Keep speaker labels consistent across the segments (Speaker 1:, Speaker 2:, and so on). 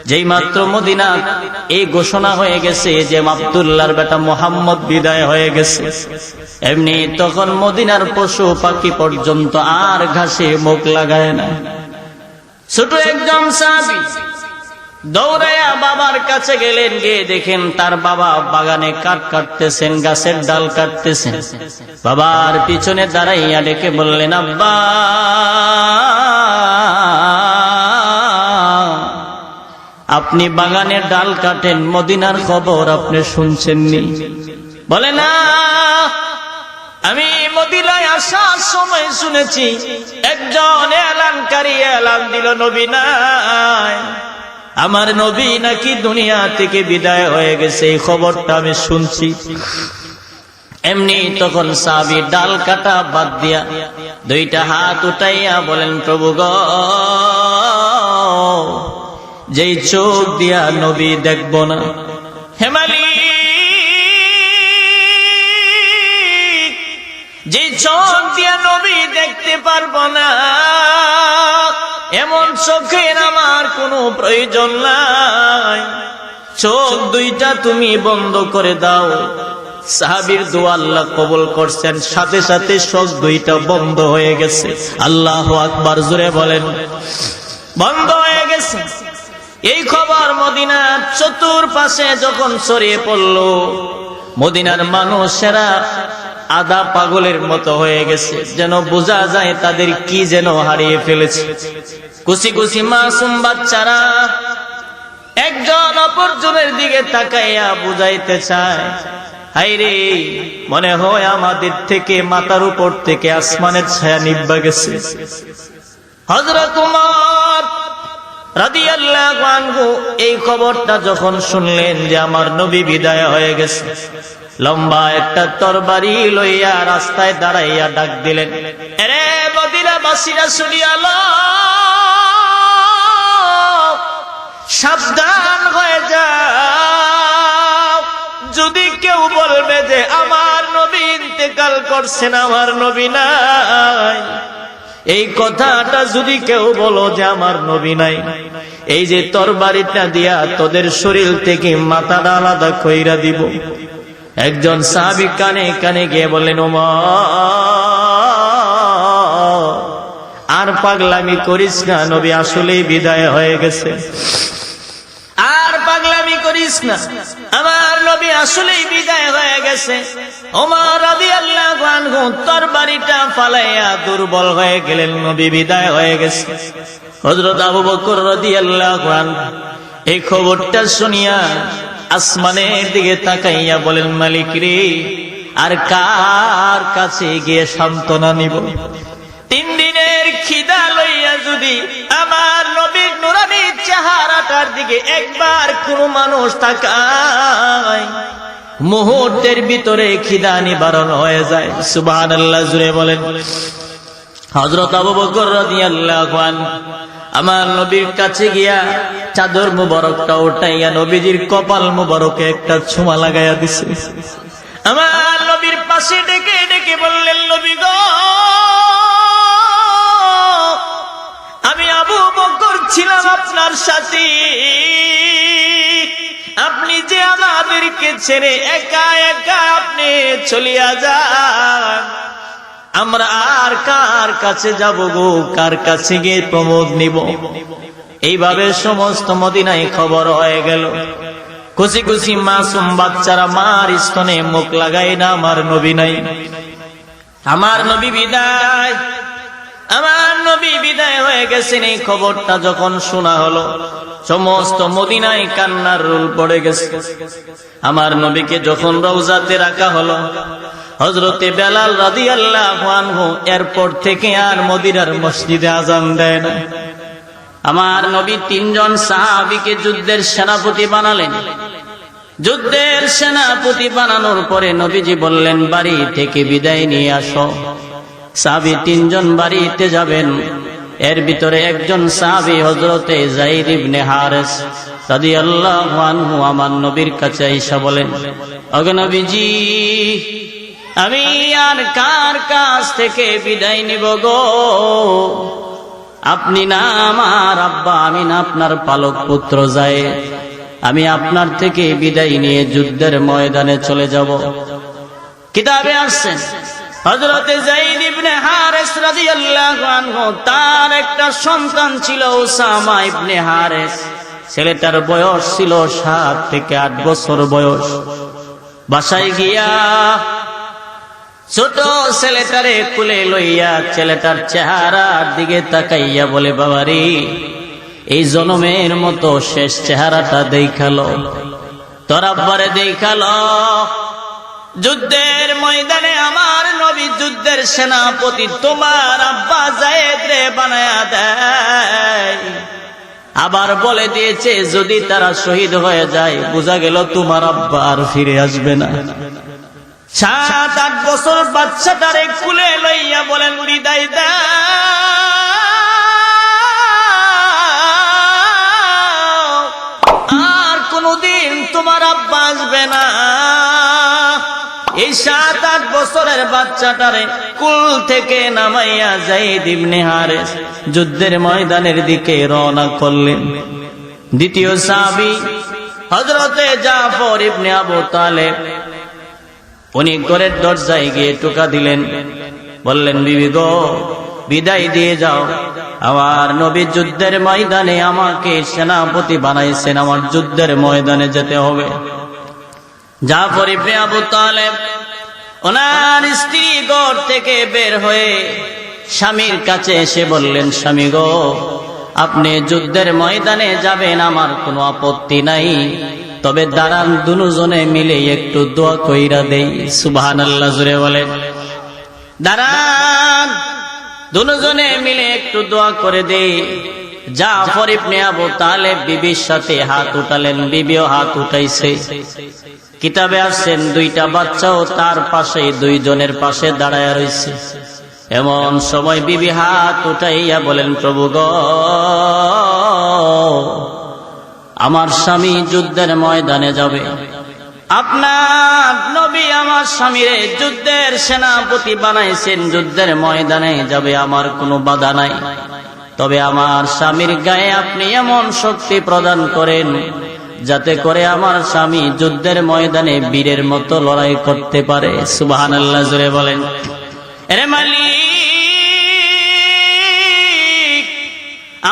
Speaker 1: যেই মাত্র মদিনা এই ঘোষণা হয়ে গেছে যে আব্দুল্লাহর বেটা মুহাম্মদ বিদায় হয়ে গেছে, এমনি তখন মদিনার পশু পাখি পর্যন্ত আর ঘাসে মুখ লাগায় না। ছোট একজন সাহাবী দৌড়াইয়া বাবার কাছে গেলেন, গিয়ে দেখেন তার বাবা বাগানে কাঠ কাটতেছেন, গাছের ডাল কাটতেছেন। বাবার পিছনে দাঁড়াইয়া ডেকে বললেন, আব্বা আপনি বাগানের ডাল কাটেন, মদিনার খবর আপনি শুনছেননি? বলে না, আমি মদিনায় আসার সময় শুনেছি একজন এলানকারী এলান দিল নবী নাই, আমার নবী নাকি দুনিয়া থেকে বিদায় হয়ে গেছে, এই খবরটা আমি শুনছি। এমনি তখন সাহাবী ডাল কাটা বাদ দিয়া দুইটা হাত উঠাইয়া বলেন, প্রভু গো, যেই চোখ দিয়া নবী দেখব না, হে মালিক, যে চোখ দিয়া নবী দেখতে পারবো না, এমন চোখের আমার কোনো প্রয়োজন নাই, চোখ দুইটা তুমি বন্ধ করে দাও। সাহাবীর দোয়া আল্লাহ কবুল করছেন, সাথে সাথে চোখ দুইটা বন্ধ হয়ে গেছে। আল্লাহু আকবার, জোরে বলেন, বন্ধ হয়ে গেছে। এই খবর মদিনার চতুর্পাশে যখন ছড়িয়ে পড়ল, মদিনার মানুষেরা আধা পাগলের মতো হয়ে গেছে, যেন বোঝা যায় তাদের কি যেন হারিয়ে ফেলেছে। কুচি কুচি মাসুম বাচ্চারা একজন অপরজনের দিকে তাকাইয়া বুঝাইতে চায়, হায়রে, মনে হয় আমাদের থেকে মাথার উপর থেকে আসমানের ছায়া নিভা গেছে। হযরত ওমর রাদিয়াল্লাহু আনহু এই খবরটা যখন শুনলেন যে আমার নবী বিদায় হয়ে গেছে, লম্বা একটা তরবারি লইয়া রাস্তায় দাঁড়াইয়া ডাক দিলেন, আরে মদিনাবাসীরা শুনিয়া লও, সাবধান হয়ে যাও, যদি কেউ বলবে যে আমার নবী ইন্তেকাল করছেন, আমার নবী নাই, এই কথাটা যদি কেউ বলো যে আমার নবী নাই, এই যে তরবারিটা দিয়া তোদের শরীর থেকে মাথাটা আলাদা কইরা দিব। একজন সাহাবী কানে কানে গিয়ে বললেন, ওমর, আর পাগলামি করিস না, নবী আসলেই বিদায় হয়ে গেছে, আর পাগলামি করিস না, আমার নবী আসলেই বিদায় হয়ে গেছে। ওমর রাদিয়াল্লাহু আনহু তরবারিটা ফালাইয়া দুর্বল হয়ে গেলেন, নবী বিদায় হয়ে গেছে। হযরত আবু বকর রাদিয়াল্লাহু আনহু এই খবরটা শুনিয়া আসমানের দিকে তাকাইয়া বলেন, মালিক রে, আর কার কাছে গিয়ে সান্ত্বনা নিব? 3 দিনের খিদা লইয়া যদি আমার নবীর নুরানি চেহারাটার দিকে একবার কোন মানুষ তাকায়, মুহূর্তের ভিতরে খিদা নিবারণ হয়ে যায়। সুবহানাল্লাহ, জুড়ে বলেন। হযরত আবু বকর রাদিয়াল্লাহু আনহু আমার নবীর কাছে গিয়া চাদর মুবারকটা উঠাইয়া নবীজির কপাল মুবারকে একটা ছোঁয়া লাগাইয়া দিছে। আমার নবীর পাশে ডেকে ডেকে বললেন, নবী গো, আমি আবু বকর ছিলাম আপনার সাথী, আপনি যে আমাদেরকে ছেড়ে একা একা আপনি চলিয়া যান, আমরা আর কার কাছে যাব গো, কার কাছে গিয়ে প্রমোদ নিব? এইভাবে সমস্ত মদিনায় খবর হয়ে গেল। কুচি কুচি মাসুম বাচ্চারা মার স্তনে মুখ লাগাই না, আমার নবী নাই, আমার নবী বিদায়, আমার নবী বিদায় হয়ে গেছেন। এই খবরটা যখন শোনা হলো, সমস্ত মদিনায় কান্নার রোল পড়ে গেছে। আমার নবীকে যখন রওজাতে রাখা হলো, হযরতে বেলাল রাদিয়াল্লাহু আনহু এরপর থেকে আর মদিনার মসজিদে আযান দেয় না। আমার নবী 3 জন সাহাবীকে যুদ্ধের সেনাপতি বানালেন। যুদ্ধের সেনাপতি বানানোর পরে নবীজি বললেন, বাড়ি থেকে বিদায় নিয়ে আসো। সাহাবী 3 জন বাড়িতে যাবেন, এর ভিতরে একজন সাহাবী হযরতে যায়েদ ইবনে হারেস রাদিয়াল্লাহু আনহু আমার নবীর কাছে এসে বলেন, ওগো নবীজি, আমি আর কার কাছ থেকে বিদায় নিব গো?
Speaker 2: আপনি না আমার আব্বা, আমি না আপনার পালক পুত্র যায়েদ, আমি আপনার থেকে বিদায় নিয়ে যুদ্ধের ময়দানে চলে যাব। কিতাবে আসছে হযরতে যায়েদ ইবনে হারেস রাদিয়াল্লাহু আনহু, তার একটা সন্তান ছিল উসামা ইবনে হারেস। ছেলেটার বয়স ছিল 7 থেকে 8 বছর বয়স। বাসায় গিয়া ছোট ছেলেটারে কুলে লইয়া ছেলেটার চেহারার দিকে তাকাইয়া বলে, বাবারে, এই জনমের মতো শেষ চেহারাটা দেখালো, তোর আব্বারে দেখালো। যুদ্ধের ময়দানে আমার নবী যুদ্ধের সেনাপতি তোমার আব্বা যায়েদ রে বানায়া দেয়। আবার বলে দিয়েছে যদি তারা শহীদ হয়ে যায়, বোঝা গেল তোমার আব্বা আর ফিরে আসবে না। 7-8 বছর বাচ্চাটারে কুলে লইয়া বলেন, বিদায় দাও, আর কোনদিন তোমার আব্বা আসবে না। এই 7-8 বছরের বাচ্চাটারে কুল থেকে নামাইয়া যায়েদ ইবনে হারেস যুদ্ধের ময়দানের দিকে রওনা করলেন। দ্বিতীয় সাহাবী হযরতে জাফর ইবনে আবু তালেব, উনি ঘরের দরজায় গিয়ে টোকা দিলেন, বললেন, বিবি গো, বিদায় দিয়ে যাও, আমার নবী যুদ্ধের ময়দানে আমাকে সেনাপতি বানাইছেন, আমার যুদ্ধের ময়দানে যেতে হবে। জাফর ইবনে আবু তালেব ওনার স্ত্রী ঘর থেকে বের হয়ে স্বামীর কাছে এসে বললেন, স্বামী গো, আপনি যুদ্ধের ময়দানে যাবেন, আমার কোনো আপত্তি নাই, তবে দাঁড়ান, দুজনে মিলে একটু দোয়া কইরা দেই। সুবহানাল্লাহ, জোরে বলেন। দাঁড়ান, দুজনে মিলে একটু দোয়া করে দেই। জাফর ইবনে আবু তালেব বিবির সাথে হাত উঠালেন, বিবিও হাত উঠাইছে। কিতাবে আসছেন 2টা বাচ্চাও তার পাশে, 2 জনের পাশে দাঁড়ায় রইছে। এমন সময় বিবি হাত উঠাইয়া বলেন, প্রভু গো, আমার স্বামী যুদ্ধের ময়দানে যাবে, আপনার নবী আমার স্বামীরে যুদ্ধের সেনাপতি বানাইছেন, যুদ্ধের ময়দানে যাবে, আমার কোনো বাধা নাই, তবে আমার স্বামীর গায়ে আপনি এমন শক্তি প্রদান করেন যাতে করে আমার স্বামী যুদ্ধের ময়দানে বীরের মতো লড়াই করতে পারে। সুবহানাল্লাহ, জোরে বলেন। আরে মালিক,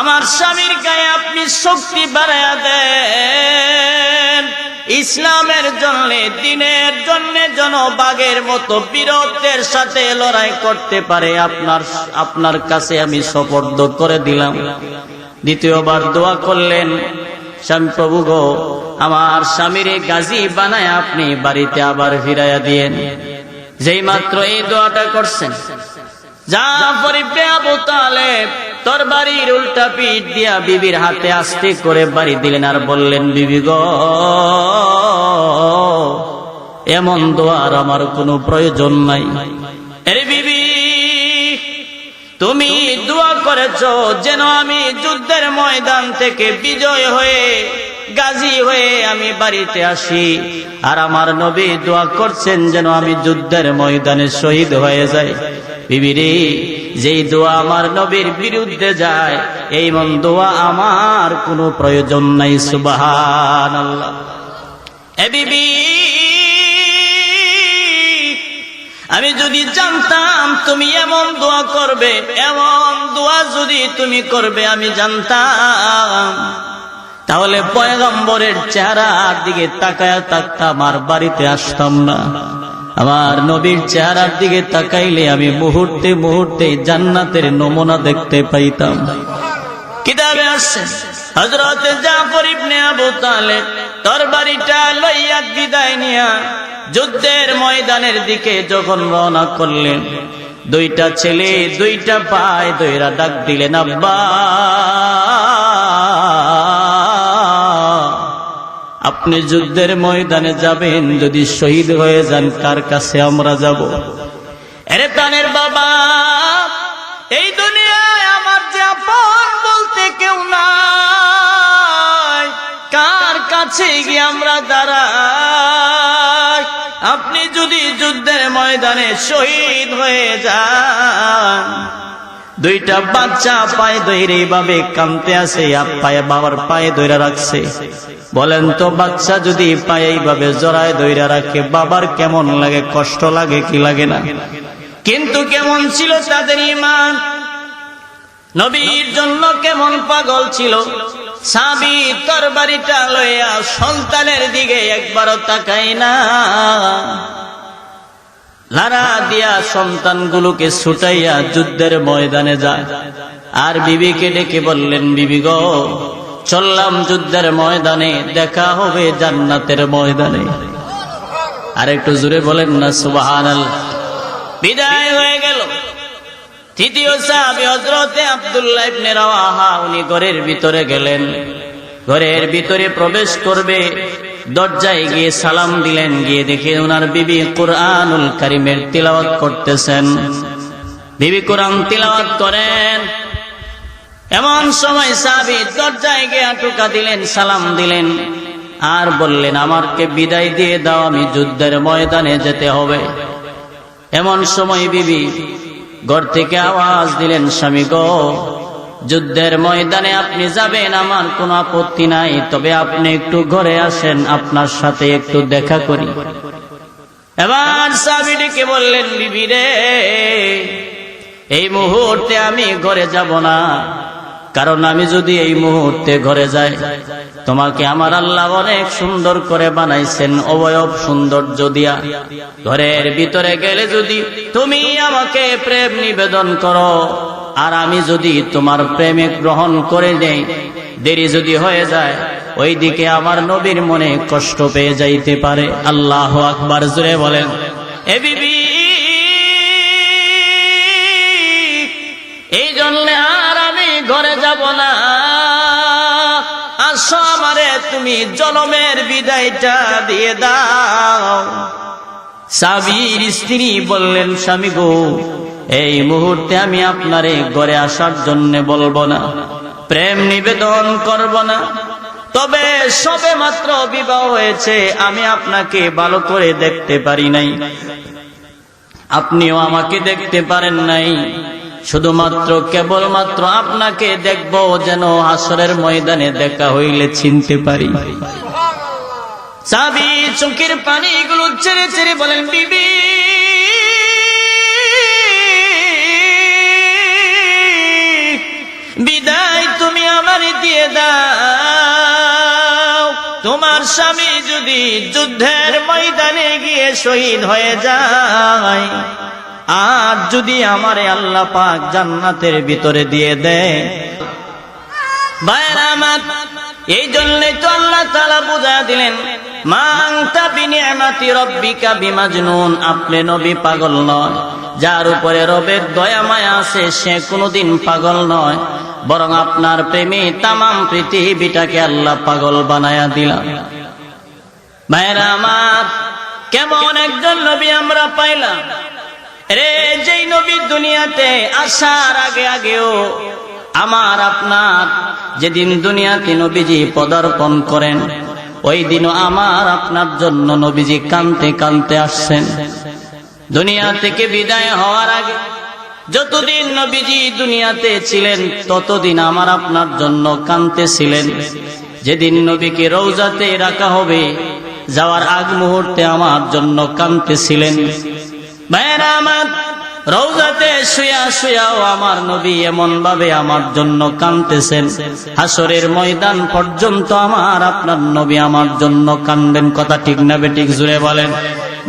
Speaker 2: আমার স্বামীর গায়ে আপনি শক্তি বাড়ায়া দেন, ইসলামের জন্য, দ্বীনের জন্য যেন বাঘের মতো বীরত্বের সাথে লড়াই করতে পারে, আপনার কাছে আমি সুপর্দ করে দিলাম। দ্বিতীয়বার দোয়া করলেন, স্বামী, প্রভু গো, আমার স্বামীরে গাজী বানায় আপনি বাড়িতে আবার ফিরাইয়া দিয়েন। যেই মাত্র এই দোয়াটা করছেন, জাফর ইবনে আবু তালেব তরবারির উল্টা পিঠ দিয়া বিবির হাতে আস্তে করে বাড়ি দিলেন, আর বললেন, বিবি গো, এমন দোয়ার আমার কোনো প্রয়োজন নাই। আরে বিবি, তুমি দোয়া করেছো যেন আমি যুদ্ধের ময়দান থেকে বিজয় হয়ে, গাজী হয়ে আমি বাড়িতে আসি, আর আমার নবী দোয়া করছেন যেন আমি যুদ্ধের ময়দানে শহীদ হয়ে যাই। বিবিরে, যেই দোয়া আমার নবীর বিরুদ্ধে যায়, এই মন দোয়া আমার কোনো প্রয়োজন নাই। সুবহানাল্লাহ। এ বিবি, আমি যদি জানতাম তুমি এমন দোয়া করবে, এমন দোয়া যদি তুমি করবে আমি জানতাম, তাহলে পয়গম্বরের চেহারার দিকে তাকায়া থাকতাম, আর বাড়িতে আসতাম না। আমার নবীর চেহারার দিকে তাকাইলে আমি মুহূর্তে মুহূর্তে জান্নাতের নমুনা দেখতে পাইতাম। কিতাবে আছে হযরত জাফর ইবনে আবু তালেব তরবারিটা লইয়া বিদায় নিয়া যুদ্ধের ময়দানের দিকে যখন রওনা করলেন, 2টা ছেলে 2টা ভাই দইরা ডাক দিলেন, আব্বা, আপনি যুদ্ধের ময়দানে যাবেন, যদি শহীদ হয়ে যান কার কাছে আমরা যাব? আরে প্রাণের বাবা, এই দুনিয়ায় আমার যে আপন বলতে কেউ নাই, কার কাছে গিয়ে আমরা দাঁড়াই? আপনি যদি যুদ্ধের ময়দানে শহীদ হয়ে যান, দুইটা বাচ্চা পায়ে ধরে এইভাবে কাঁদতে আছে, পায়ে বাবার পায়ে ধরে রাখছে। বলেন তো বাচ্চা যদি পায়ে এইভাবে জড়ায় ধরে রাখে বাবার কেমন লাগে? কষ্ট লাগে কি লাগে না? কিন্তু কেমন ছিল তাদের ঈমান, নবীর জন্য কেমন পাগল ছিল। সাবি তরবারিটা লইয়া সন্তানের দিকে একবারও তাকাই না, লারা দিয়া সন্তানগুলোকে ছুটাইয়া যুদ্ধের ময়দানে যায়। আর বিবিকে ডেকে বললেন, বিবি গো, চললাম যুদ্ধের ময়দানে, দেখা হবে জান্নাতের ময়দানে। আর একটু জোরে বলেন না সুবহানাল্লাহ। বিদায় হয়ে গেল। তৃতীয় সাহাবী হযরতে আব্দুল্লাহ ইবনে রাওয়াহা, উনি ঘরের ভিতরে গেলেন। ঘরের ভিতরে প্রবেশ করবে, দরজায় গিয়ে সালাম দিলেন। গিয়ে দেখে ওনার বিবি কুরআনুল কারীমের তিলাওয়াত করতেছেন। বিবি কোরআন তিলাওয়াত করেন। এমন সময় সাহাবী দরজায় গিয়ে টোকা দিলেন, সালাম দিলেন, আর বললেন, আমাকে বিদায় দিয়ে দাও, আমি যুদ্ধের ময়দানে যেতে হবে। এমন সময় বিবি ঘর থেকে আওয়াজ দিলেন, স্বামী গো, যুদ্ধের ময়দানে আপনি যাবেন, আমার কোনো আপত্তি নাই, তবে আপনি একটু ঘরে আসেন, আপনার সাথে একটু দেখা করি। এবার সাহাবীটিকে বললেন, বিবি রে, এই মুহূর্তে আমি ঘরে যাব না, কারণ আমি যদি এই মুহূর্তে ঘরে যাই, তোমাকে আমার আল্লাহ অনেক সুন্দর করে বানাইছেন, অবয়ব সৌন্দর্য দিয়া। ঘরের ভিতরে গেলে যদি তুমি আমাকে প্রেম নিবেদন করো, আর আমি যদি তোমার প্রেমে গ্রহণ করে নেই, দেরি যদি হয়ে যায়, ওই দিকে আমার নবীর মনে কষ্ট পেয়ে যাইতে পারে। আল্লাহু আকবার, জোরে বলেন। এ বিবি, এই জন্য আর আমি ঘরে যাব না, আসো আমারে তুমি জনমের বিদায়টা দিয়ে দাও। সাবির স্ত্রী বললেন, স্বামী গো, এই মুহূর্তে আমি আপনারে ঘরে আসার জন্য বলবো না, প্রেম নিবেদন করব না, তবে সবে মাত্র বিবাহ হয়েছে, আমি আপনাকে ভালো করে দেখতে পারি নাই, আপনিও আমাকে দেখতে পারেন নাই, শুধুমাত্র কেবলমাত্র আপনাকে দেখবো যেন হাসরের ময়দানে দেখা হইলে চিনতে পারি। সাহাবী চোখের পানিগুলো ছেড়ে ছেড়ে বলেন, বিবি, বিদায় তুমি আমারে দিয়ে দাও, তোমার স্বামী যদি যুদ্ধের ময়দানে গিয়ে শহীদ হয়ে যায়, আর যদি আমারে আল্লাহ পাক জান্নাতের ভিতরে দিয়ে দেয়। ভাইরা আমার, এই জন্যই তো আল্লাহ তাআলা বুঝা দিলেন, মা আনতা বিনিআমাতি রাব্বিকা বিমাজনুন, আপনি নবী পাগল নয়, যার উপরে রবের দয়া মায়া আছে সে কোনোদিন পাগল নয়, বরং আপনার প্রেমে তামাম পৃথিবীটাকে আল্লাহ পাগল বানায়া দিলাম। ভাইরা আমার, কেমন একজন নবী আমরা পাইলাম রে, যেই নবী দুনিয়াতে আসার আগে আগেও আমার আপনার যেদিন দুনিয়াতে নবীজি পদার্পণ করেন, ওই দিনও আমার আপনার জন্য নবীজি কাঁদতে কাঁদতে আসছেন। দুনিয়া থেকে বিদায় হওয়ার আগে যতদিন নবীজি দুনিয়াতে ছিলেন, ততদিন আমার আপনার জন্য কাঁদতেছিলেন। যেদিন নবীকে রওজাতে রাখা হবে, যাওয়ার আগ মুহূর্তে আমার জন্য কাঁদতেছিলেন। ভাইরা আমার, রওজাতে শুয়া শুয়াও আমার নবী এমন ভাবে আমার জন্য কাঁদতেছেন, হাসরের ময়দান পর্যন্ত আমার আপনার নবী আমার জন্য কাঁদেন। কথা ঠিক না বেঠিক? জুড়ে বলেন।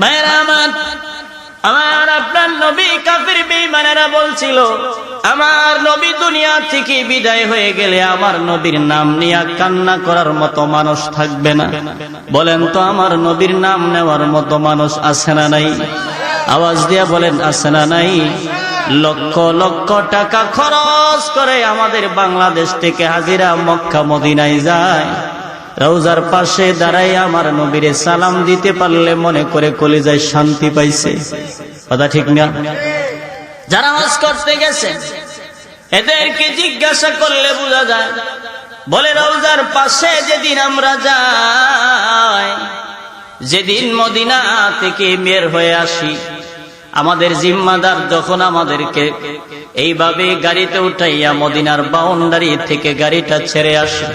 Speaker 2: ভাইরা আমার, আমার আপনার নবী কাফির বেঈমানেরা বলছিল, আমার নবী দুনিয়া থেকে বিদায় হয়ে গেলে আমার নবীর নাম নিয়ে কান্না করার মতো মানুষ থাকবে না। বলেন তো, আমার নবীর নাম নেওয়ার মতো মানুষ আছে না নাই? আওয়াজ দিয়া বলেন, আছে না নাই? লক্ষ লক্ষ টাকা খরচ করে আমাদের বাংলাদেশ থেকে হাজিরা মক্কা মদিনায় যায়, রওজার পাশে দাঁড়াই আমার নবীরে সালাম দিতে পারলে মনে করে কলিজায় শান্তি পাইছে। কথা ঠিক না? যারা হজ করতে গেছে এদেরকে জিজ্ঞাসা করলে বোঝা যায়, বলে রওজার পাশে যেদিন আমরা যাই, যেদিন মদিনা থেকে বের হয়ে আসি, আমাদের জিম্মাদার যখন আমাদেরকে এইভাবে গাড়িতে উঠাইয়া মদিনার বাউন্ডারি থেকে গাড়িটা ছেড়ে আসে,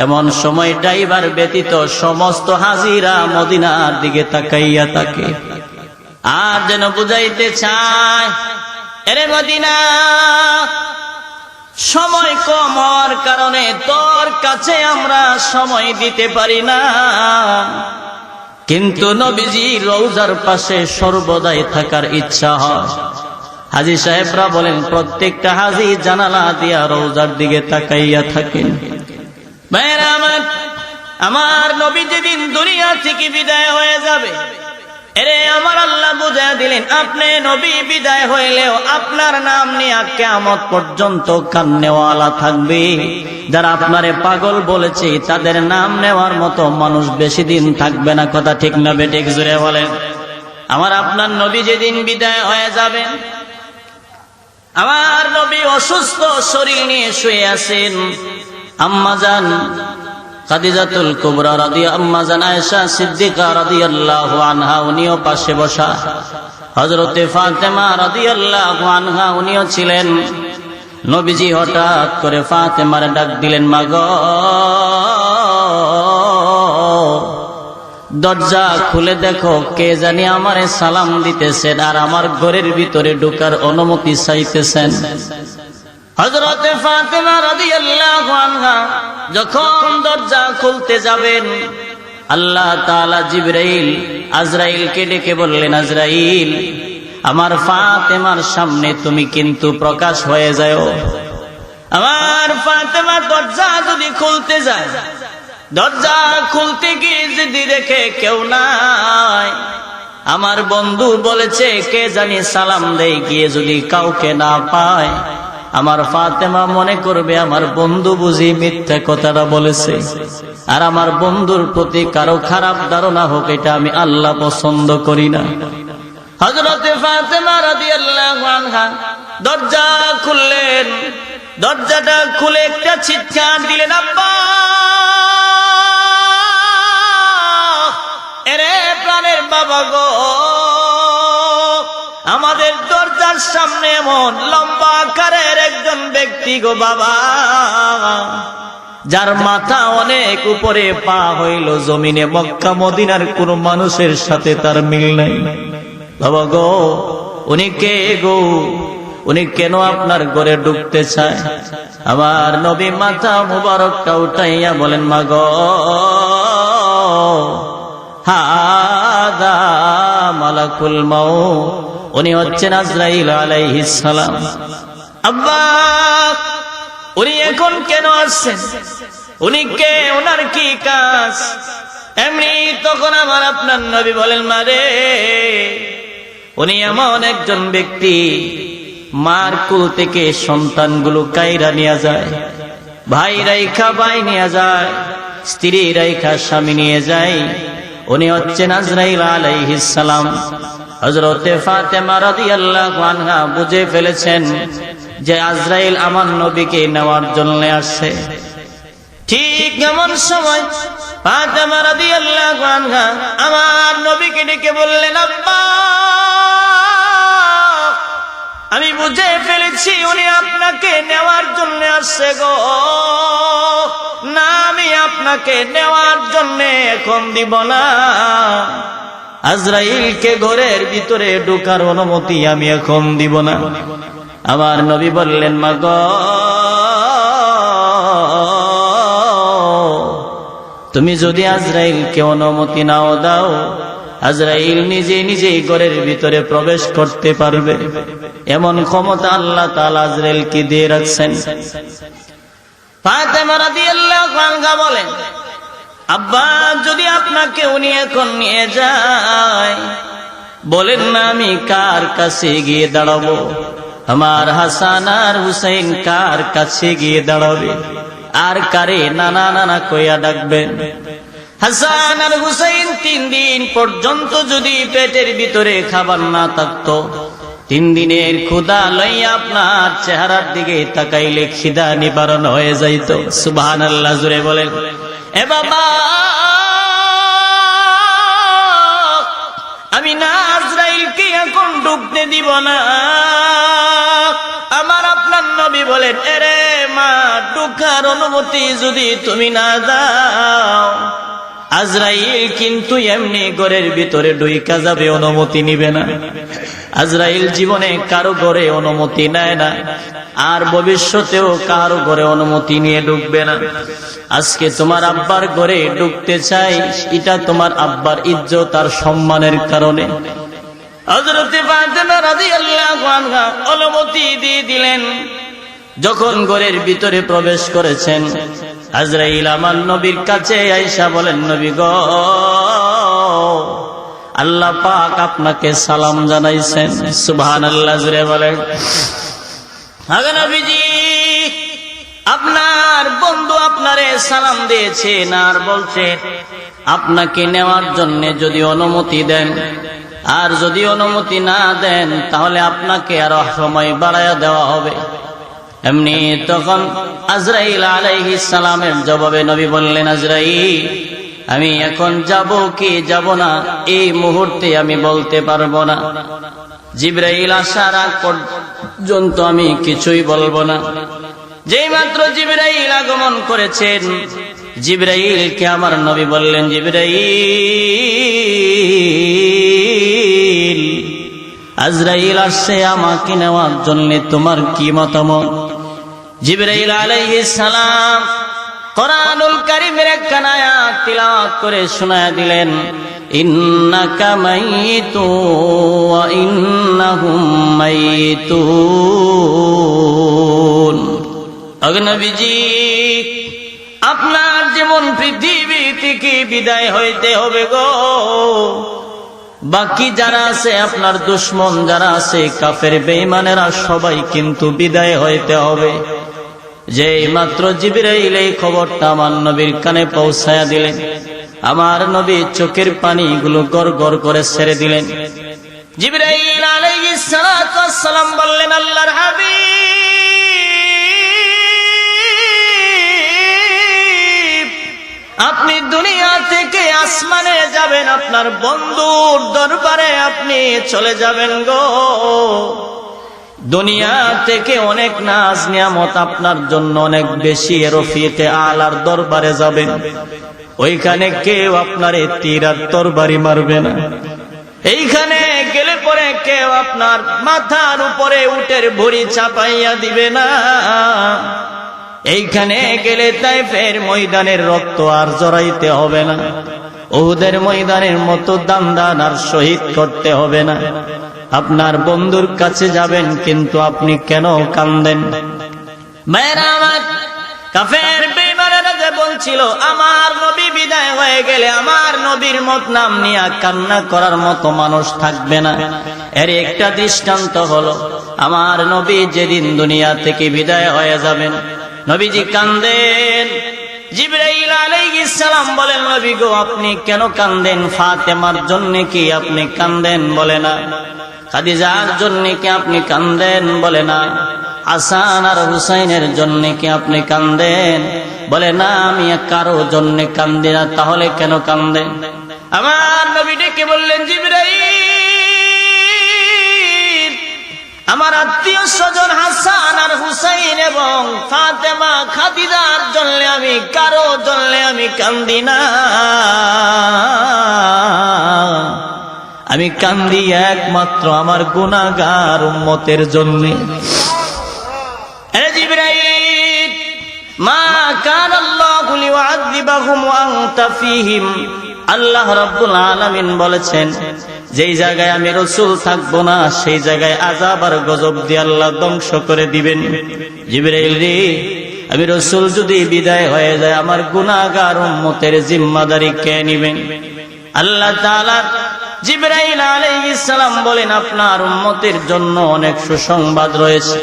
Speaker 2: এমন সময় ড্রাইভার ব্যতীত সমস্ত হাজিরা মদিনার দিকে তাকাইয়া থাকে আর যেন বুঝাইতে চায়, এরে মদিনা, সময় কম হওয়ার কারণে তোর কাছে আমরা সময় দিতে পারি না, কিন্তু নবীজি রওজার পাশে সর্বদাই থাকার ইচ্ছা হয়। হাজী সাহেবরা বলেন প্রত্যেকটা হাজী জানালা দিয়া রওজার দিকে তাকাইয়া থাকেন। ভাইরা আমার নবী যেদিন দুনিয়া থেকে বিদায় হয়ে যাবে, এরে আমার আল্লাহ বুঝায় দিলেন, আপনি নবী বিদায় হইলেও আপনার নাম নিয়ে কিয়ামত পর্যন্ত কান্নেওয়ালা থাকবে। যারা আপনারে পাগল বলেছে তাদের নাম নেওয়ার মতো মানুষ বেশি দিন থাকবে না। কথা ঠিক না বেঠিক? জুড়ে বলেন। আমার আপনার নবী যেদিন বিদায় হয়ে যাবেন, আমার নবী অসুস্থ শরীর নিয়ে শুয়ে আছেন, আম্মাজান খাদিজাতুল কুবরা আম্মাজান আয়েশা সিদ্দিকা রাদিয়াল্লাহু আনহা উনিও পাশে বসা, হযরতে ফাতেমা রাদিয়াল্লাহু আনহা উনিও ছিলেন। নবীজি হঠাৎ করে ফাতেমার ডাক দিলেন, মা গো, দরজা খুলে দেখো, কে জানি আমারে সালাম দিতেছেন আর আমার ঘরের ভিতরে ঢোকার অনুমতি চাইতেছেন। হযরতে ফাতেমা রাদিয়াল্লাহু আনহা যখন দরজা খুলতে যাবেন, আল্লাহ তাআলা জিবরাইল আজরাইলকে ডেকে বললেন, আজরাইল, আমার ফাতেমার সামনে তুমি কিন্তু প্রকাশ হয়ে যাও। আমার ফাতেমা দরজা যদি খুলতে যায়, দরজা খুলতে গিয়ে যদি দেখে কেউ নাই, আমার বন্ধু বলেছে কে জানি সালাম দেয়, গিয়ে যদি কাউকে না পায়, আমার ফাতেমা মনে করবে আমার বন্ধু বুঝি মিথ্যা কথাটা বলেছে, আর আমার বন্ধুর প্রতি কারো খারাপ ধারণা হোক, এটা আমি আল্লাহ পছন্দ করি না। হযরতে ফাতেমা রাদিয়াল্লাহু আনহা দরজা খুললেন, দরজাটা খুলে একটা চিৎকার দিলেন, আব্বা, এরে প্রাণের বাবা গো, আমাদের দরজার সামনে এমন লম্বা আকারের একজন ব্যক্তি গো বাবা, যার মাথা অনেক উপরে, পা হইল জমিনে, মক্কা মদিনার কোন মানুষের সাথে তার মিল নাই। বাবা গো, উনি কে গো? উনি কেন আপনার ঘরে ঢুকতে চায়? আমার নবী মাথা মুবারকটা উঠাইয়া বলেন, মা গো, হাদা মালাকুল মাউত, উনি হচ্ছেন আজরাইল আলাইহিস সালাম। আব্বা, উনি এখন কেন আসছেন? উনি কে? ওনার কি কাজ? এমনি তখন আমার আপনার নবী বলেন, মারে, উনি এমন একজন ব্যক্তি, মার কুল থেকে সন্তানগুলো কাইরা নিয়ে যায়, ভাই রাইখা ভাই নিয়ে যায়, স্ত্রী রাইখা স্বামী নিয়ে যায়। উনি হচ্ছেন আজরাইল আলাইহিস সালাম। হযরতে ফাতেমা রাদিয়াল্লাহু আনহা বুঝে ফেলেছেন যে আজরাইল আমার নবীকে নেওয়ার জন্য আসছে। ঠিক এমন সময় ফাতেমা রাদিয়াল্লাহু আনহা আমার নবীকে ডেকে বললেন, আব্বা, আমি বুঝে ফেলেছি উনি আপনাকে নেওয়ার জন্য আসছে গো। না, আমি আপনাকে নেওয়ার জন্য এখন দিব না। আজরাইলকে ঘরের ভিতরে ঢোকার অনুমতি আমি এখন দিব না। আমার নবী বললেন, মা গো, তুমি যদি আজরাইলকে অনুমতি নাও দাও, আজরাইল নিজে নিজেই ঘরের ভিতরে প্রবেশ করতে পারবে, এমন ক্ষমতা আল্লাহ তাআলা আজরাইলকে দিয়ে রাখছেন। ফাতেমা রাদিয়াল্লাহু আনহা বলেন, আব্বা, যদি আপনাকে উনি এখন নিয়ে যায়, বলেন না আমি কার কাছে গিয়ে দাঁড়াবো? আমার হাসান আর হুসাইন কার কাছে গিয়ে দাঁড়াবে? আর কারে নানা নানা কইয়া ডাকবেন? হাসান আর হুসাইন 3 দিন পর্যন্ত যদি পেটের ভিতরে খাবার না থাকতো, 3 দিনের ক্ষুধা লইয়া আপনার চেহারার দিকে তাকাইলে খিদা নিবারণ হয়ে যাইত। সুবহানাল্লাহ, জোরে বলেন। এ বাবা, আমি না আজরাইলকে এখন ঢুকতে দিব না। আমার আপনার নবী বলেন, এরে মা, ঢুকার অনুমতি যদি তুমি না দাও, আজরাইল কিন্তু এমনি ঘরের ভিতরে ঢুইকা যাবে, অনুমতি নিবে না। আজরাইল জীবনে কারো ঘরে অনুমতি নেয় না, আর ভবিষ্যতেও কারো ঘরে অনুমতি নিয়ে ঢুকবে না। আজকে তোমার আব্বার ঘরে ঢুকতে চাই, এটা তোমার আব্বার ইজ্জত আর সম্মানের কারণে। হযরতে ফাতেমা রাদিয়াল্লাহু আনহা অনুমতি দিয়ে দিলেন। যখন ঘরের ভিতরে প্রবেশ করেছেন, আজরাইল আমার নবীর কাছে আয়েশা বলেন, নবী গো, আল্লাহ পাক আপনাকে সালাম জানাইছেন। সুবহানাল্লাহ জুড়ে বলেন। আগে নবীজি, আপনার বন্ধু আপনারে সালাম দিয়েছেন আর বলছেন আপনাকে নেওয়ার জন্য যদি অনুমতি দেন, আর যদি অনুমতি না দেন তাহলে আপনাকে আরো সময় বাড়ায়া দেওয়া হবে। এমনি তখন আজরাইল আলাইহিস সালামের জবাবে নবী বললেন, আজরাইল, আমি এখন যাব কি যাব না এই মুহূর্তে আমি বলতে পারবো না। জিবরাইল আসার আগ পর্যন্ত আমি কিছুই বলবো না। যেই মাত্র জিবরাইল আগমন করেছেন, জিবরাইলকে আমার নবী বললেন, জিবরাইল, আজরাইল আসছে আমাকে নেওয়ার জন্য, তোমার কি মতামত? জিবরাইল আলাইহিস সালাম কোরআনুল কারীমের একখান আয়াত তিলাওয়াত করে শোনায়া দিলেন, ইন্নাকা মাইতু ওয়া ইন্নাহুম মাইতুন। ওগো নবীজি, আপনার যেমন পৃথিবী থেকে বিদায় হইতে হবে গো, বাকি যারা আছে আপনার দুশমন যারা আছে, কাফের বেঈমানেরা সবাই কিন্তু বিদায় হইতে হবে। যেই মাত্র জিবরাইল এই খবরটা আমার নবীর কানে পৌঁছায়া দিলেন, আমার নবী চোখের পানিগুলো গড় গড় করে ছেড়ে দিলেন। জিবরাইল আলাইহিস সালাতু ওয়াস সালাম বললেন, আল্লাহর হাবিব, আপনি দুনিয়া থেকে আসমানে যাবেন, আপনার বন্ধুর দরবারে আপনি চলে যাবেন গো। দুনিয়া থেকে অনেক নাজ নিয়ামত আপনার জন্য অনেক বেশি, রফিকে আলার দরবারে যাবেন, ওইখানে কেউ আপনারে তীর আর তরবারি মারবে না। এইখানে গেলে পরে কেউ আপনার মাথার উপরে উটের ভুঁড়ি চাপাইয়া দিবে না। এইখানে গেলে তাইফের ময়দানের রক্ত আর জড়াইতে হবে না, উহুদের ময়দানের মতো দান আর শহীদ করতে হবে না। আপনার বন্ধুর কাছে যাবেন, কিন্তু আপনি কেন কান্দেন? মেয়েরা আমার, কাফের বেঈমানেরা যে বলছিল আমার নবী বিদায় হয়ে গেলে আমার নবীর মত নাম নিয়ে কান্না করার মতো মানুষ থাকবে না, এর একটা দৃষ্টান্ত হলো আমার নবী যেদিন দুনিয়া থেকে বিদায় হয়ে যাবেন, নবীজি কান্দেন। জিবরাইল আলাইহিস সালাম বলেন, নবী গো, আপনি কেন কান্দেন? ফাতেমার জন্য কি আপনি কান্দেন? বলে না। খাদিজার জন্য কি আপনি কান্দেন? বলে না। হাসান আর হুসাইনের জন্য কি আপনি কান্দেন? বলে না, আমি কারো জন্য কান্দি না। তাহলে কেন কান্দেন? আমার নবী ডেকে বললেন, জিবরাইল, আমার আত্মীয় স্বজন হাসান আর হুসাইন এবং ফাতেমা খাদিজার জন্য আমি কারো জন্য আমি কান্দি না, আমি কান্দি একমাত্র আমার গুনাহগার উম্মতের জন্য। জিবরাইল, মা কান আল্লাহু লিউআযিবাহুম ওয়া আনতা ফীহিম, আল্লাহ রাব্বুল আলামিন বলেছেন, যেই জায়গায় আমি রাসূল থাকবো না সেই জায়গায় আযাব আর গজব দিয়ে আল্লাহ ধ্বংস করে দিবেন। জিবরাইল রে, আমি রাসূল যদি বিদায় হয়ে যায় আমার গুনাহগার উম্মতের জিম্মাদারি কে নেবেন? আল্লাহ তাআলা জিবরাইল আলাইহিস সালাম বলেন, আপনার উম্মতের জন্য অনেক সুসংবাদ রয়েছে।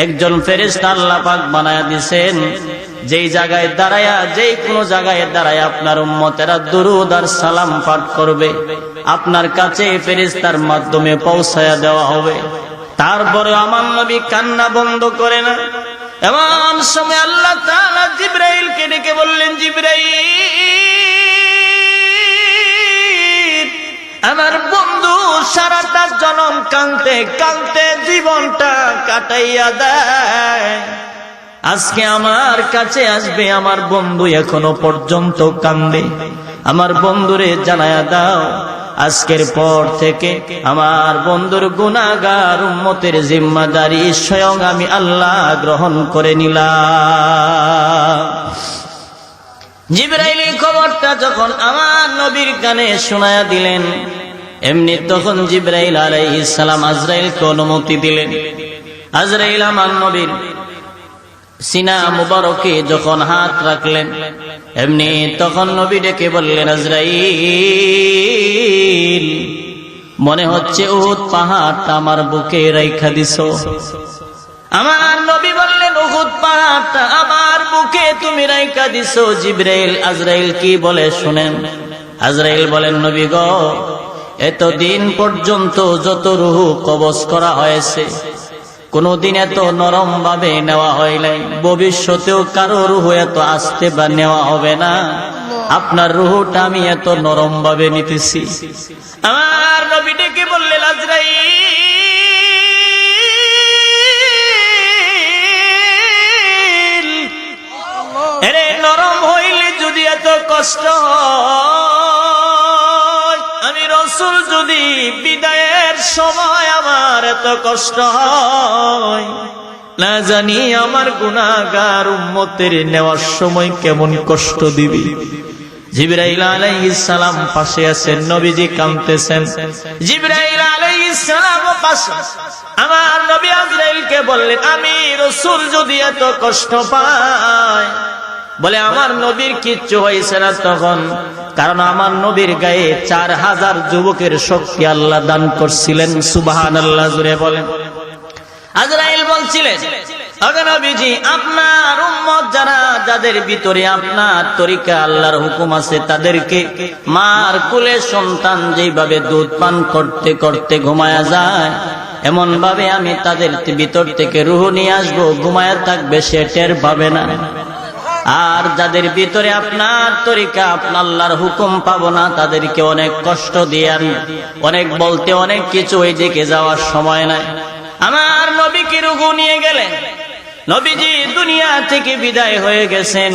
Speaker 2: একজন ফেরেশতা আল্লাহ পাক বানায়া দিয়েছেন, যেই জায়গায় দাঁড়ায়া, যেই কোনো জায়গায় দাঁড়ায় আপনার উম্মতেরা দুরূদ আর সালাম পাঠ করবে, আপনার কাছে ফেরেশতার মাধ্যমে পৌঁছায়া দেওয়া হবে। তারপরে আমার নবী কান্না বন্ধ করে না। এমন সময় আল্লাহ তাআলা জিবরাইলকে ডেকে বললেন, জিবরাইল, আমার বন্ধু সারাটা জনম কাঁদতে কাঁদতে জীবনটা কাটাইয়া দেয়, আজকে আমার কাছে আসবে আমার বন্ধু এখনো পর্যন্ত কান্দে, আমার বন্ধুরে জানায়া দাও আজকের পর থেকে আমার বন্ধুর গুনাহগার উম্মতের জিম্মাদারি স্বয়ং আমি আল্লাহ গ্রহণ করে নিলাম। জিবরাইল এই খবরটা যখন আমার নবীর কানে শোনায়া দিলেন, এমনি তখন জিবরাইল আলাইহিস সালাম আজরাইলকে অনুমতি দিলেন। আজরাইল আমার নবীর সিনা মুবারকে যখন হাত রাখলেন, এমনি তখন নবী ডেকে বললেন, আজরাইল, মনে হচ্ছে উহুদ পাহাড়টা আমার বুকে রাইখা দিছো। আমার নবী বললেন, উহুদ পাহাড়টা আমার বুকে তুমি রাইখা দিছো। জিবরাইল আজরাইল কি বলে শুনেন। আজরাইল বলেন, নবী গো, এতদিন পর্যন্ত যত রূহ কবজ করা হয়েছে কোনদিন এত নরম ভাবে নেওয়া হয় নাই, ভবিষ্যতেও কারো রূহ এত আস্তে বা নেওয়া হবে না। আপনার রূহটা আমি এত নরম ভাবে নিতেছি। আমার নবী ডেকে বললেন, আজরাইল, আরে নরম হইলে যদি এত কষ্ট হয়, আমি রাসূল যদি বিদায়ের সময় আমার এত কষ্ট হয়, না জানি আমার গুনাহগার উম্মতের নেওয়ার সময় কেমন কষ্ট দিবি। জিবরাইল আলাইহিস সালাম পাশে আছেন, নবীজি কাঁদতেছেন। জিবরাইল আলাইহিস সালাম পাশে, আমার নবী আজরাইলকে বললেন, আমি রাসূল যদি এত কষ্ট পাই, বলে আমার নবীর কিচ্ছু হয়েছে না তখন, কারণ আমার নবীর গায়ে 4000 যুবকের শক্তি আল্লাহ দান করছিলেন। সুবহানাল্লাহ জুড়ে বলেন। আজরাইল বলছিলেন, ওগো নবীজি, আপনার উম্মত যারা, যাদের ভিতরে আপনার তরিকা আল্লাহর হুকুম আছে, তাদেরকে মার কোলে সন্তান যেভাবে দুধ পান করতে করতে ঘুমায়া যায়, এমন ভাবে আমি তাদের ভিতর থেকে রূহ নিয়ে আসবো, ঘুমায়া থাকবে, সে টের পাবে না। আর যাদের ভিতরে আপনার তরিকা, আপনার আল্লাহর হুকুম পাবো না, তাদেরকে অনেক কষ্ট দিয়ে, অনেক বলতে অনেক কিছু, ওই দিকে যাওয়ার সময় নাই। আমার নবীকে রূহ নিয়ে গেলেন। নবীজি দুনিয়া থেকে বিদায় হয়ে গেছেন।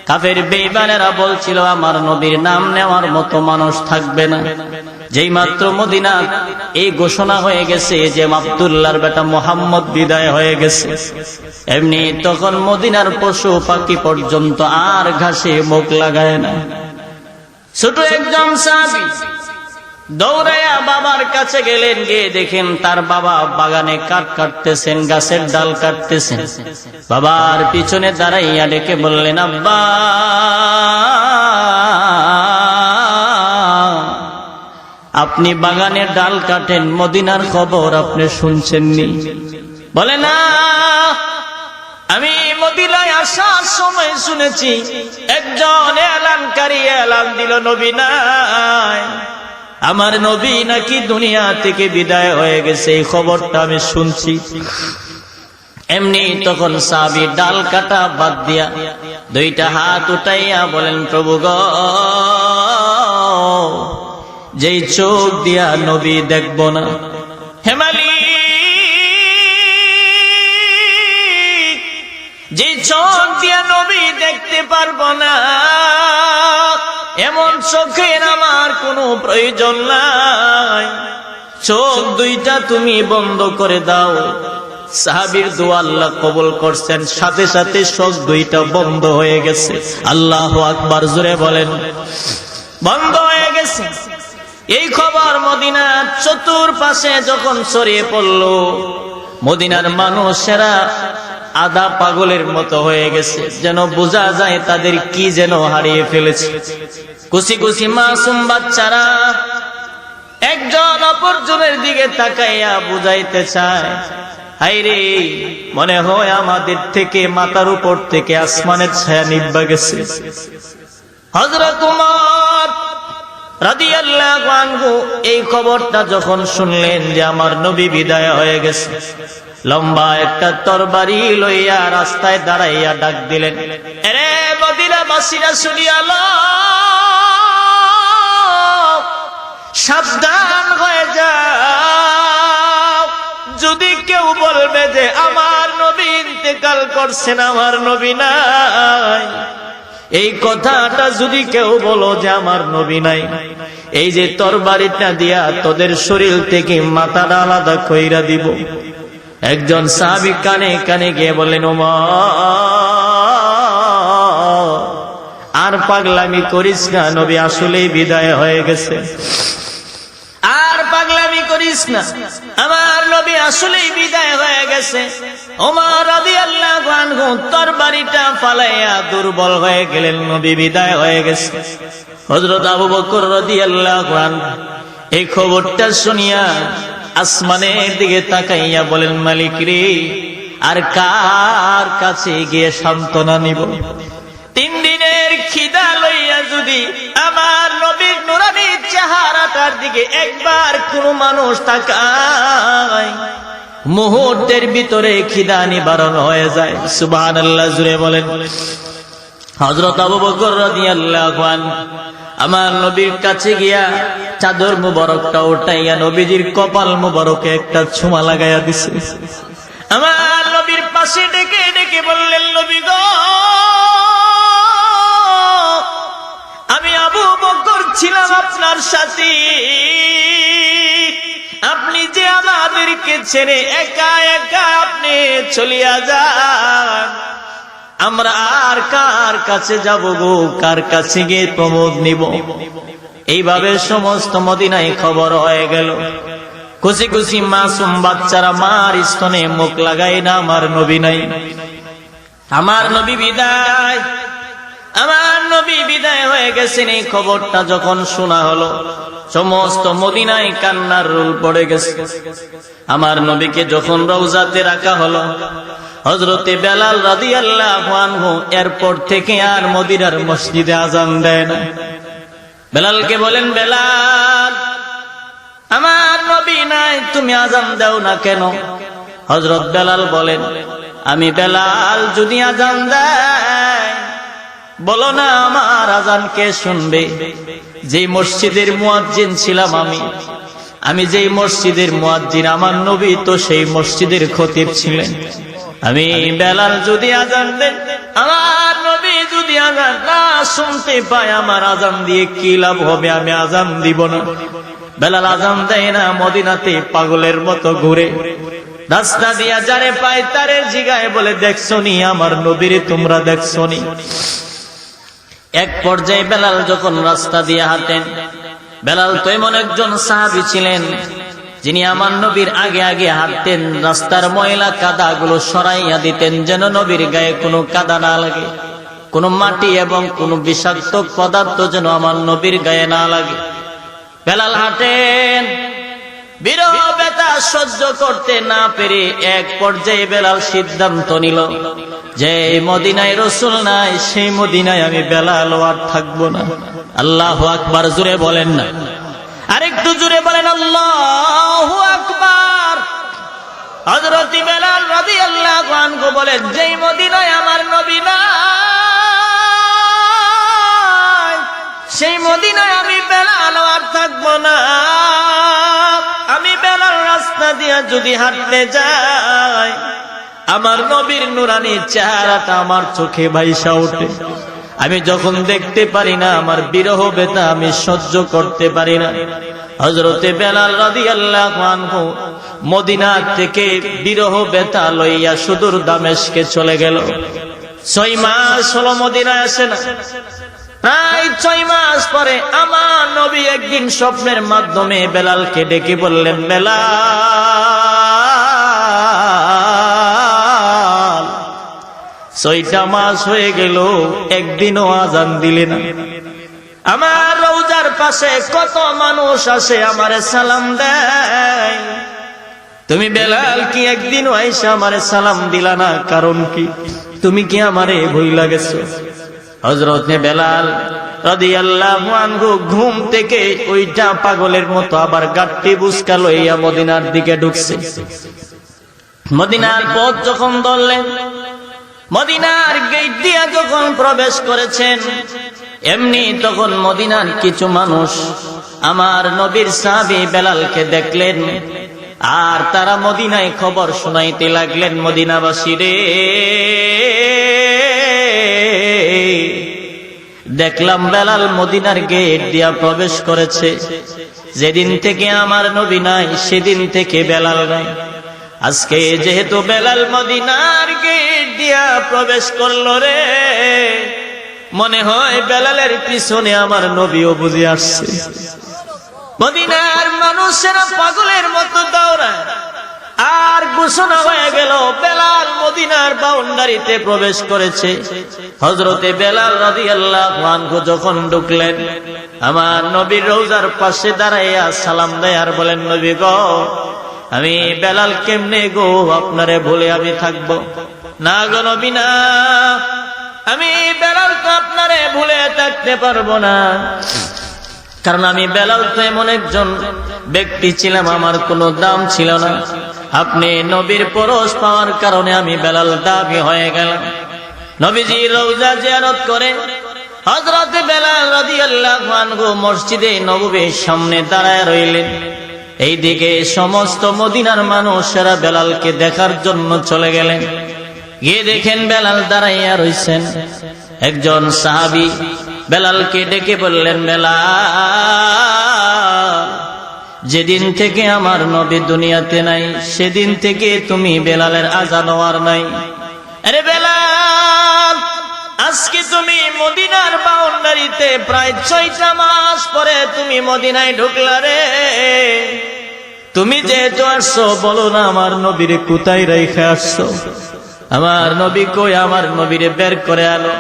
Speaker 2: কাফের বেঈমানেরা বলছিল, আমার নবীর নাম নেওয়ার মতো মানুষ থাকবে না। যেই মাত্র মদিনা এই ঘোষণা হয়ে গেছে যে আব্দুল্লাহর বেটা মুহাম্মদ বিদায় হয়ে গেছে, এমনি তখন মদিনার পশু পাখি পর্যন্ত আর ঘাসে মুখ লাগায় না। ছোট একজন সাহাবী দৌড়াইয়া বাবার কাছে গেলেন, গিয়ে দেখেন তার বাবা বাগানে কাঠ কাটতেছেন, গাছের ডাল কাটতেছেন। বাবার পিছনে দাঁড়াইয়া ডেকে বললেন, আব্বা, আপনি বাগানের ডাল কাটেন, মদিনার খবর আপনি শুনছেননি? বলে, না, আমি মদিনায় আসার সময় শুনেছি একজন এলানকারী এলান দিল, নবী নাই, আমার নবী নাকি দুনিয়া থেকে বিদায় হয়ে গেছে, এই খবরটা আমি শুনছি। এমনি তখন সাহাবী ডাল কাটা বাদ দিয়া দুইটা হাত উঠাইয়া বলেন, প্রভু গো, যেই চোখ দিয়া নবী দেখব না, হেমালি, যে চোখ দিয়া নবী দেখতে পারবো না, এমন চোখের আমার কোনো প্রয়োজন নাই, চোখ দুইটা তুমি বন্ধ করে দাও। সাহাবীর দোয়া আল্লাহ কবুল করছেন, সাথে সাথে চোখ দুইটা বন্ধ হয়ে গেছে। আল্লাহু আকবার জোরে বলেন। বন্ধ হয়ে গেছে। এই খবর মদিনার চতুর্পাশে যখন ছড়িয়ে পড়ল, মদিনার মানুষেরা আধা পাগলের মতো হয়ে গেছে, যেন বোঝা যায় তাদের কি যেন হারিয়ে ফেলেছে। কুচি কুচি মাসুম বাচ্চারা একজন অপরজনের দিকে তাকাইয়া বুঝাইতে চায়, হায়রে, মনে হয় আমাদের থেকে মাথার উপর থেকে আসমানের ছায়া নিভা গেছে। হযরত ওমর রাদিয়াল্লাহু আনহু এই খবরটা যখন শুনলেন যে আমার নবী বিদায় হয়ে গেছে, লম্বা একটা তরবারি লইয়া রাস্তায় দাঁড়াইয়া ডাক দিলেন, আরে মদিনাবাসীরা শুনিয়া লও, সাবধান হয়ে যাও,
Speaker 1: যে আমার নবী ইন্তেকাল করছেন, আমার নবী নাই, এই কথাটা যদি কেউ বলো যে আমার নবী নাই, এই যে তরবারিটা দিয়া তোদের শরীর থেকে মাথাটা আলাদা কইরা দিব। একজন সাহাবী কানে কানে গিয়ে বললেন, ওমর আর পাগলামি করিস না, নবী আসলেই বিদায় হয়ে গেছে, আর পাগলামি করিস না, আমার নবী আসলেই বিদায় হয়ে গেছে। ওমর রাদিয়াল্লাহু আনহু তরবারিটা ফালাইয়া দুর্বল হয়ে গেলেন, নবী বিদায় হয়ে গেছে। হযরত আবু বকর রাদিয়াল্লাহু আনহু এই খবরটা শুনিয়া আসমানের দিকে তাকাইয়া বলেন, মালিক রে, আর কার কাছে গিয়ে সান্ত্বনা নিব? 3 দিনের খিদা লইয়া যদি আমার নবীর নুরানি চেহারাটার দিকে একবার কোন মানুষ তাকায়, মুহূর্তের ভিতরে খিদা নিবারণ হয়ে যায়। সুবহানাল্লাহ, জুড়ে বলেন। হযরত আবু বকর রাদিয়াল্লাহু আনহু আমার নবীর কাছে গিয়া চাদর মুবারকটা উঠাইয়া নবীজির কপাল মুবারকে একটা ছোঁয়া লাগাইয়া দিছে। আমার নবীর পাশে ডেকে ডেকে বললেন, নবী গো, আমি আবু বকর ছিলাম আপনার সাথে, আপনি যে আমাদেরকে ছেড়ে একা একা আপনি চলিয়া যান, আমরা আর কার কাছে যাব গো, কার কাছে গিয়ে প্রমোদ নিব? এইভাবে সমস্ত মদিনায় খবর হয়ে গেল। খুশি খুশি মাসুম বাচ্চারা মার স্তনে মুখ লাগাই না, আমার নবী নাই, আমার নবী বিদায়, আমার নবী বিদায় হয়ে গেছেন। এই খবরটা যখন শোনা হলো, সমস্ত মদিনায় কান্নার রোল পড়ে গেছে। আমার নবীকে যখন রওজাতে রাখা হলো, হযরতে বেলাল রাদিয়াল্লাহু আনহু এরপর থেকে আর মদিনার মসজিদে আযান দেয় না। বেলালকে বলেন, বেলাল, আমার নবী নাই, তুমি আযান দাও না কেন? হযরত বেলাল বলেন, আমি বেলাল যদি আযান দেয়, বলো না আমার আযান কে শুনবে? যে মসজিদের মুয়াজ্জিন ছিলাম আমি যেই মসজিদের মুয়াজ্জিন, আমার নবী তো সেই মসজিদের খতিব ছিলেন। আমি বেলাল যদি আযান দেন, আমার নবী যদি আযান না শুনতে পায়, আমার আযান দিয়ে কি লাভ হবে? আমি আযান দিব না। বেলাল আযান দেয় না, মদিনাতে পাগলের মতো ঘুরে, রাস্তা দিয়া যারে পায় তারে জিগায় বলে, দেখছনি আমার নবীরে, তোমরা দেখছনি? এক পর্যায়ে বেলাল যখন রাস্তা দিয়ে হাঁটেন, বেলাল তো এমন একজন সাহাবী ছিলেন যিনি আমার নবীর আগে আগে হাঁটতেন, রাস্তার ময়লা কাদা গুলো সরাইয়া দিতেন যেন নবীর গায়ে কোনো কাদা না লাগে, কোনো মাটি এবং কোনো বিষাক্ত পদার্থ যেন আমার নবীর গায়ে না লাগে। বেলাল হাঁটেন, বিরহ ব্যথা সহ্য করতে না পেরে এক পর্যায়ে বেলাল সিদ্ধান্ত নিল যে মদিনায় রাসূল নাই, সেই মদিনায় আমি বেলাল আর থাকবো না। আল্লাহু আকবার, জোরে বলেন না, আরেকটু জোরে বলেন আল্লাহু আকবার। হযরত বেলাল রাদিয়াল্লাহু আনহু বলেন, যেই মদিনায় আমার নবী নাই, সেই মদিনায় আমি বেলাল আর থাকবো না। আমি বেলাল রাস্তা দিয়া যদি হাঁটতে যাই, আমার নবীর নুরানি চেহারাটা আমার চোখে ভাইসা ওঠে। আমি যখন দেখতে পারি না, আমার বিরহ ব্যথা আমি সহ্য করতে পারি না। হযরতে বেলাল রাদিয়াল্লাহু আনহু মদিনা থেকে বিরহ ব্যথা লইয়া সুদূর দামেস্কে চলে গেল। 6 মাস হলো মদিনায় আসে না। প্রায় 6 মাস পরে আমার নবী একদিন স্বপ্নের মাধ্যমে বেলালকে ডেকে বললেন, বেলাল, 6টা মাস হয়ে গেল, একদিনও আযান দিলে না। আমার রওজার পাশে কত মানুষ আসে, আমারে সালাম দেয়, তুমি বেলাল কি একদিনও আইসা আমারে সালাম দিলা না? কারণ কি? তুমি কি আমারে ভুইলা গেছো? হযরত বেলাল রাদিয়াল্লাহু আনহু ঘুম থেকে ওইটা পাগলের মতো আবার গাট্টি বুসকা লইয়া মদিনার দিকে ঢুকছে। মদিনার পথ যখন ধরলেন, মদিনার গেট দিয়া যখন প্রবেশ করেছেন, এমনি তখন মদিনার কিছু মানুষ আমার নবীর সাহাবী বেলালকে দেখলেন।
Speaker 2: আর তারা মদিনায় খবর শোনাইতে লাগলেন, মদিনাবাসী রে, দেখলাম বেলাল মদিনার গেট দিয়া প্রবেশ করেছে। যেদিন থেকে আমার নবী নাই সেদিন থেকে বেলাল নাই। আজকে যেহেতু বেলাল মদিনার গেট দিয়া প্রবেশ করলো রে, মনে হয় বেলালের পিছনে আমার নবীও বুঝে আসছে। মদিনার মানুষেরা পাগলের মতো দৌড়ায়, আর ঘোষণা হয়ে গেল বেলাল মদিনার বাউন্ডারিতে প্রবেশ করেছে। হযরতে বেলাল রাদিয়াল্লাহু আনহু যখন ঢুকলেন, আমার নবীর রওজার পাশে দাঁড়াইয়া সালাম দেয় আর বলেন, নবী গো, আমি বেলাল কেমনে গো আপনারে ভুলে আমি থাকবো? না গো নবী না, আমি বেলাল তো আপনারে ভুলে থাকতে পারবো না, কারণ আমি বেলাল তো এমন একজন ব্যক্তি ছিলাম, আমার কোনো দাম ছিল না। আপনি নবীর পরশ পাওয়ার কারণে আমি বেলাল দাবি হয়ে গেলাম। নবীজি রওজা জিয়ারত করে হযরত বেলাল রাদিয়াল্লাহু আনহু মসজিদে নববীর সামনে দাঁড়ায় রইলেন। এইদিকে সমস্ত মদিনার মানুষেরা বেলালকে দেখার জন্য চলে গেলেন। গিয়ে দেখেন বেলাল দাঁড়াইয়া রইছেন। একজন সাহাবী বেলালকে ডেকে বললেন, বেলাল, যেদিন থেকে আমার নবী দুনিয়াতে নাই সেদিন থেকে তুমি বেলালের আযান আর নাই। আরে বেলাল, আজকে তুমি মদিনার বাউন্ডারিতে প্রায় 6টা মাস পরে তুমি মদিনায় ঢুকলা রে। তুমি যেহেতু আসছো, বলো না আমার নবীরে কোথায় রেখে আসছো? আমার নবী কই? আমার নবীরে বের করে আনো।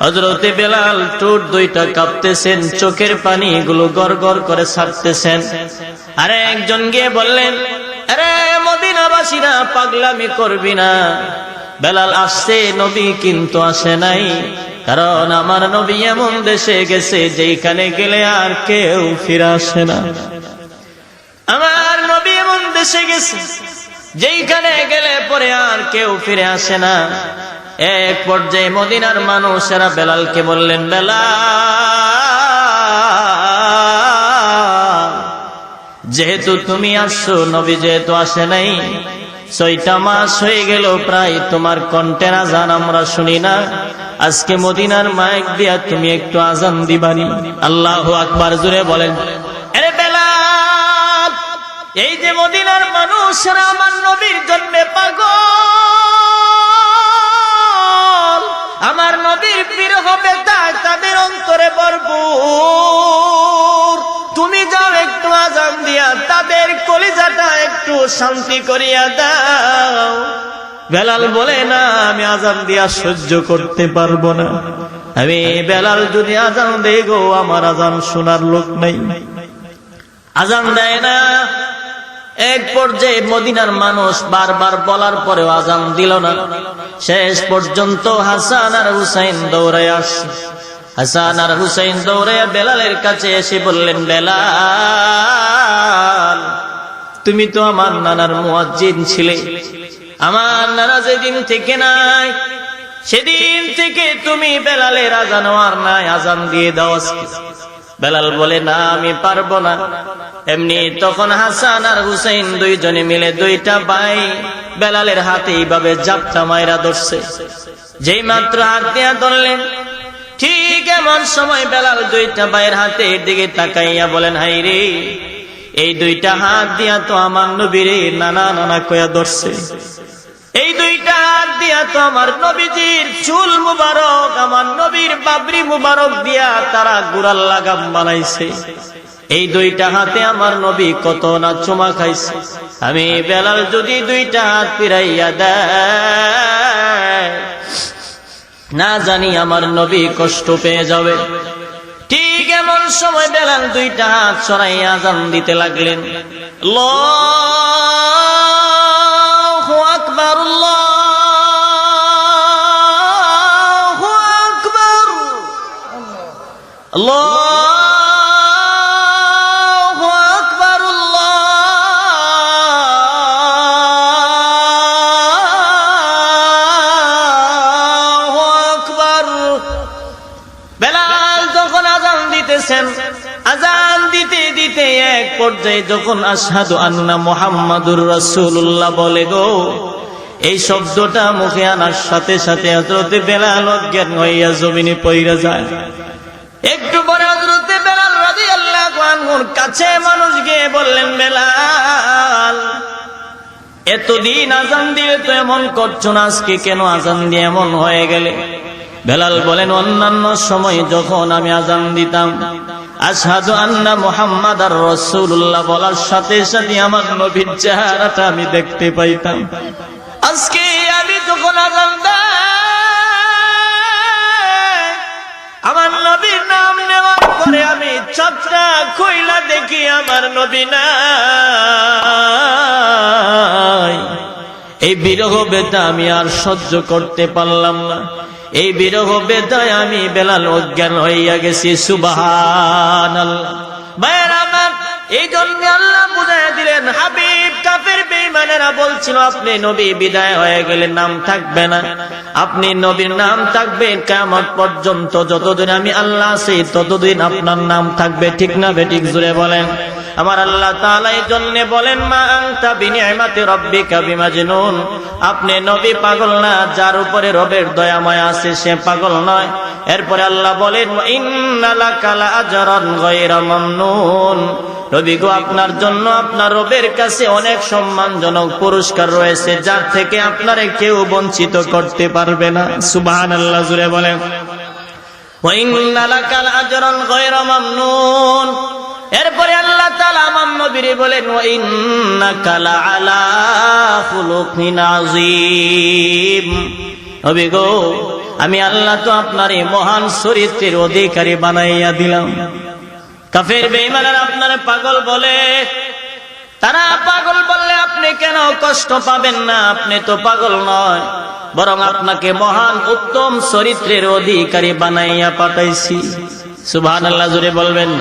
Speaker 2: হযরতে বেলাল ঠোঁট দুইটা কাঁপতেছেন, চোখের পানি গুলো গড় গড় করে ছাড়তেছেন। আরে একজন গিয়ে বললেন, আরে মদিনাবাসীরা পাগলামি করবি না, বেলাল আসছে, নবী কিন্তু আসে নাই। কারণ আমার নবী এমন দেশে গেছে যেখানে গেলে আর কেউ ফিরে আসে না। আমার নবী এমন দেশে গেছে যেখানে গেলে পরে আর কেউ ফিরে আসে না। এক পর্যায়ে মদিনার মানুষেরা বেলালকে বললেন, বেলাল, যেহেতু তুমি আসছো, নবী যেহেতু আসে নাই, 6টা মাস হয়ে গেল প্রায়, তোমার কণ্ঠের আযান আমরা শুনি না। আজকে মদিনার মাইক দিয়া তুমি একটু আযান দিবানি। আল্লাহু আকবার, জোরে বলেন। আরে বেলাল, এই যে মদিনার মানুষেরা আমার নবীর জন্য পাগল, আমার নবীর পীর হবে তাই তাদের অন্তরে ভরপুর, তুমি যাও একটু আযান দিয়া তাদের কলিজাটা একটু শান্তি করিয়া দাও। বেলাল বলে, না, আমি আযান দিয়া সহ্য করতে পারবো না। আমি বেলাল যদি আযান দেই গো, আমার আযান শোনার লোক নাই, আযান দেয় না। এক পর্যায়ে মদিনার মানুষ বারবার বলার পরেও আযান দিল না। শেষ পর্যন্ত হাসান আর হুসাইন দৌড়ায় আসছে। হাসান আর হুসাইন দৌড়ায় বেলালের কাছে এসে বললেন, বেলাল, তুমি তো আমার নানার মুয়াজ্জিন ছিলে, আমার নানা যেদিন থেকে নাই সেদিন থেকে তুমি বেলালের আযান আর নাই, আযান দিয়ে দাও আজকে। বেলাল বলে, না, আমি পারবো না। এমনি তখন হাসান আর হুসাইন দুইজনে মিলে 2টা ভাই বেলালের হাতে এইভাবে জাপটা মাইরা ধরছে। যেই মাত্র হাত দিয়া ধরলেন, ঠিক এমন সময় বেলাল 2টা ভাইয়ের হাতের দিকে তাকাইয়া বলেন, হাই রে, এই 2টা হাত দিয়া তো আমার নবীরে নানা নানা কয়া ধরছে। এই 2টা হাত দিয়া তো আমার নবীজির চুল মুবারক, আমার নবীর বাবরি মুবারক দিয়া তারা গুড়াল লাগাম বানাইছে। এই 2টা হাতে আমার নবী কত না চুমা খাইছে। আমি বেলাল যদি 2টা হাত ফিরাইয়া দেয়, না জানি আমার নবী কষ্ট পেয়ে যাবে। ঠিক এমন সময় বেলাল 2টা হাত সরাইয়া আযান দিতে লাগলেন। আল্লাহু আকবার, আল্লাহু আকবার, আল্লাহু আকবার, আল্লাহু আকবার। বেলাল যখন আযান দিতেছেন, আযান দিতে দিতে এক পর্যায়ে যখন আশহাদু আন্না মুহাম্মাদুর রাসূলুল্লাহ বলে গো, এই শব্দটা মুখে আনার সাথে সাথে হযরত বেলাল অজ্ঞান হইয়া জমিনে পড়ে যায়। একটু পরে হযরত বেলাল রাদিয়াল্লাহু আনহুর কাছে মানুষ গিয়ে বললেন, বেলাল, এতদিন আজান দিয়ে তো এমন করছো না, আজকে কেন আজান দিয়ে এমন হয়ে গেলে? বেলাল বলেন, অন্যান্য সময় যখন আমি আজান দিতাম আশহাদু আন্না মুহাম্মাদার রাসূলুল্লাহ বলার সাথে সাথে আমার নবীর চেহারাটা আমি দেখতে পাইতাম। আজকে আমি যখন আজান দেই, আমার নবীর নাম নেওয়ার পরে আমি চোখটা খুইলা দেখি আমার নবী নাই। এই বিরহ বেদনা আমি আর সহ্য করতে পারলাম না। এই বিরহ বেদনায় আমি বেলাল অজ্ঞান হইয়া গেছি। সুবহানাল্লাহ। ভাইয়েরা আমার, এই জন্য আল্লাহ বুঝাইয়া দিলেন, হাবিব কাফের বেঈমানেরা বলছিল আপনি নবী বিদায় হয়ে গেলে নাম থাকবে না, আপনি নবীর নাম থাকবে কিয়ামত পর্যন্ত, যতদিন আমি আল্লাহ আছি ততদিন আপনার নাম থাকবে। ঠিক না বেঠিক? জোরে বলেন। আমার আল্লাহ তাআলা এই জন্য বলেন, মা আনতা বিনিআমাতি রাব্বিকা বিমাজনুন, আপনি নবী পাগল না, যার উপরে রবের দয়া মায়া আছে সে পাগল নয়। এরপরে আল্লাহ বলেন, ওয়া ইন্না লাকা লাআজরান গায়রা মামনুন, নবী গো, আপনার জন্য আপনার রবের কাছে অনেক সম্মানজনক পুরস্কার রয়েছে, যার থেকে আপনারে কেউ বঞ্চিত করতে পারবে না। সুবহানাল্লাহ। জোরে বলেন। ওয়া ইন্না লাকা লাআজরান গায়রা মামনুন। এরপরে আল্লাহ তাআলা আমার নবীরে বলেন, ওয়া ইন্নাকা লাআলা খুলুকিন আযীম, নবী গো, আমি আল্লাহ তো আপনার এই মহান চরিত্রের অধিকারী বানাইয়া দিলাম। কাফের বেঈমানেরা আপনারা পাগল বলে, তারা পাগল বললে আপনি কেন কষ্ট পাবেন না? আপনি তো পাগল নয়, বরং আপনাকে মহান উত্তম চরিত্রের অধিকারী বানাইয়া পাঠাইছি। সুবহানাল্লাহ। জোরে বলবেন।